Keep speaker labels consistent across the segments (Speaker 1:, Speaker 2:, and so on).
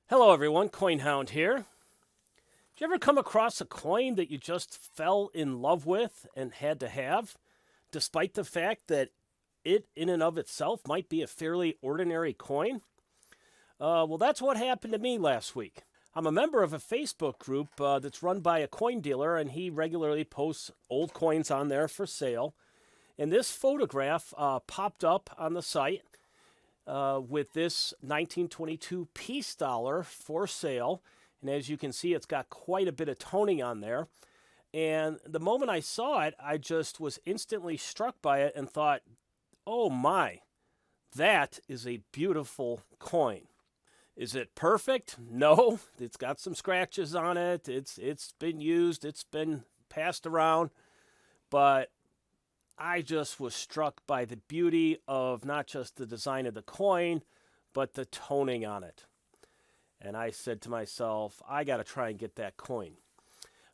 Speaker 1: Hello everyone, CoinHound here. Did you ever come across a coin that you just fell in love with and had to have, despite the fact that it in and of itself might be a fairly ordinary coin? Well, that's what happened to me last week. I'm a member of a Facebook group that's run by a coin dealer, and he regularly posts old coins on there for sale. And this photograph popped up on the site with this 1922 peace dollar for sale. And as you can see, it's got quite a bit of toning on there. And the moment I saw it, I just was instantly struck by it and thought, oh my, that is a beautiful coin. Is it perfect? No, it's got some scratches on it. It's been used, it's been passed around, but I just was struck by the beauty of not just the design of the coin, but the toning on it. And I said to myself, I got to try and get that coin.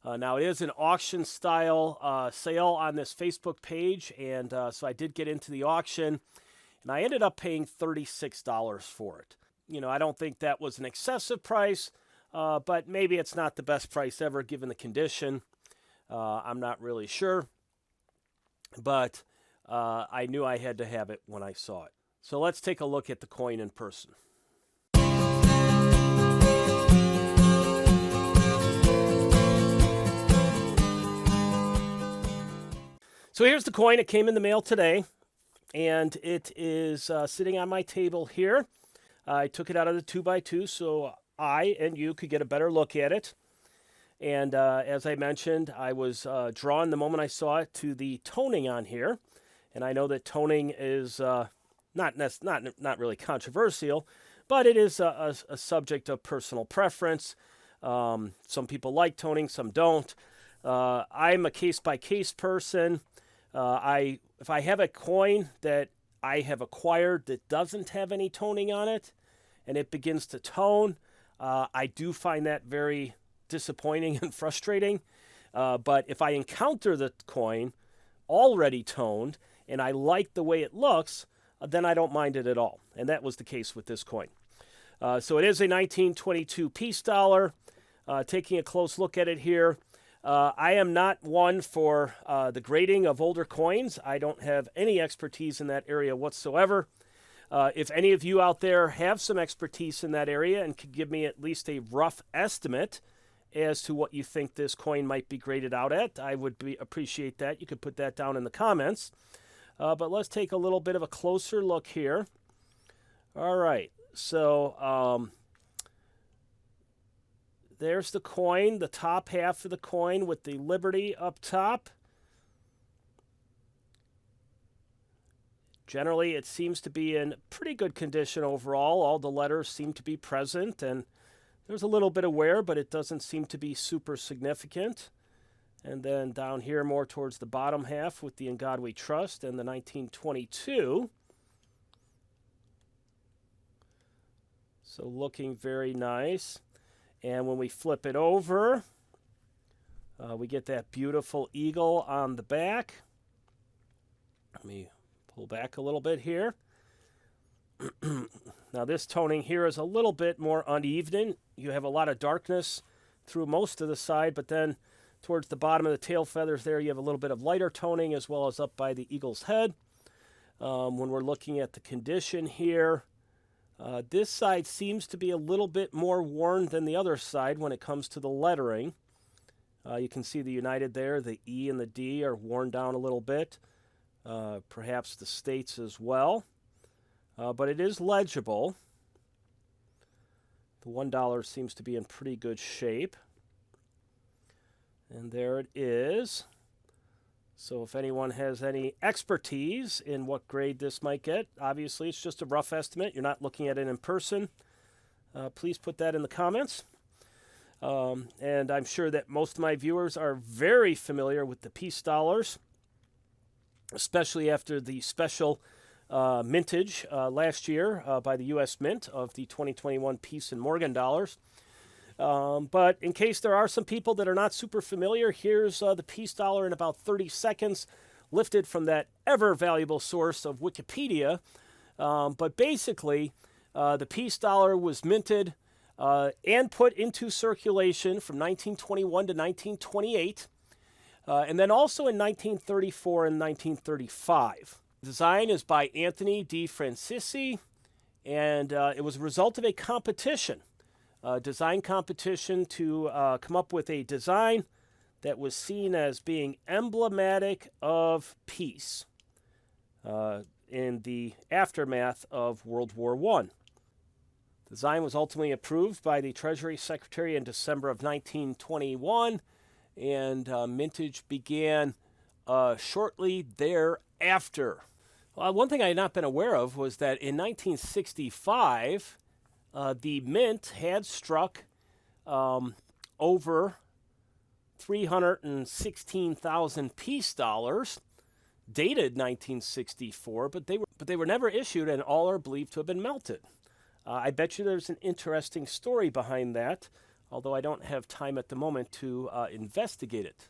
Speaker 1: Now, it is an auction style sale on this Facebook page, and so I did get into the auction, and I ended up paying $36 for it. You know, I don't think that was an excessive price, but maybe it's not the best price ever given the condition. I'm not really sure. But I knew I had to have it when I saw it. So let's take a look at the coin in person. So here's the coin. It came in the mail today, and it is sitting on my table here. I took it out of the 2x2 so I and you could get a better look at it. And as I mentioned, I was drawn the moment I saw it to the toning on here. And I know that toning is not really controversial, but it is a subject of personal preference. Some people like toning, some don't. I'm a case-by-case person. If I have a coin that I have acquired that doesn't have any toning on it, and it begins to tone, I do find that very disappointing and frustrating. But if I encounter the coin already toned and I like the way it looks, then I don't mind it at all. And that was the case with this coin. So it is a 1922 peace dollar. Taking a close look at it here, I am not one for the grading of older coins. I don't have any expertise in that area whatsoever. If any of you out there have some expertise in that area and could give me at least a rough estimate as to what you think this coin might be graded out at, I would appreciate that. You could put that down in the comments. But let's take a little bit of a closer look here. All right, so there's the coin, the top half of the coin with the Liberty up top. Generally, it seems to be in pretty good condition overall. All the letters seem to be present, and there's a little bit of wear, but it doesn't seem to be super significant. And then down here more towards the bottom half with the In God We Trust and the 1922. So looking very nice. And when we flip it over, we get that beautiful eagle on the back. Let me pull back a little bit here. Now this toning here is a little bit more uneven. You have a lot of darkness through most of the side, but then towards the bottom of the tail feathers there, you have a little bit of lighter toning as well as up by the eagle's head. When we're looking at the condition here, this side seems to be a little bit more worn than the other side when it comes to the lettering. You can see the United there, the E and the D are worn down a little bit. Perhaps the states as well. But it is legible. The $1 seems to be in pretty good shape. And there it is. So if anyone has any expertise in what grade this might get, obviously it's just a rough estimate. You're not looking at it in person. Please put that in the comments. And I'm sure that most of my viewers are very familiar with the peace dollars, especially after the special mintage last year by the U.S. Mint of the 2021 Peace and Morgan dollars. But in case there are some people that are not super familiar, here's the peace dollar in about 30 seconds, lifted from that ever valuable source of Wikipedia. But basically, the peace dollar was minted and put into circulation from 1921 to 1928, and then also in 1934 and 1935. The design is by Anthony di Francisci, and it was a result of a competition, a design competition to come up with a design that was seen as being emblematic of peace in the aftermath of World War I. The design was ultimately approved by the Treasury Secretary in December of 1921, and mintage began shortly thereafter. One thing I had not been aware of was that in 1965, the mint had struck over 316,000 peace dollars, dated 1964, but they were never issued, and all are believed to have been melted. I bet you there's an interesting story behind that, although I don't have time at the moment to investigate it.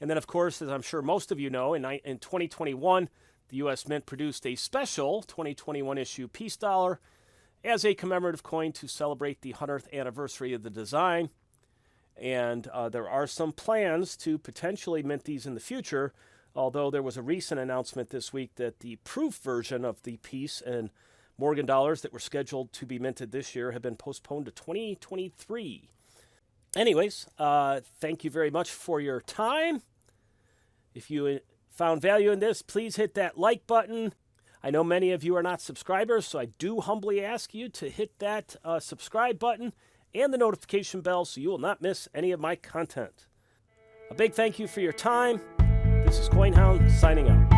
Speaker 1: And then, of course, as I'm sure most of you know, in 2021, the U.S. Mint produced a special 2021 issue peace dollar as a commemorative coin to celebrate the 100th anniversary of the design. And there are some plans to potentially mint these in the future, although there was a recent announcement this week that the proof version of the piece and Morgan dollars that were scheduled to be minted this year have been postponed to 2023. Anyways, thank you very much for your time. If you found value in this, please hit that like button. I know many of you are not subscribers, so I do humbly ask you to hit that subscribe button and the notification bell so you will not miss any of my content. A big thank you for your time. This is CoinHound signing out.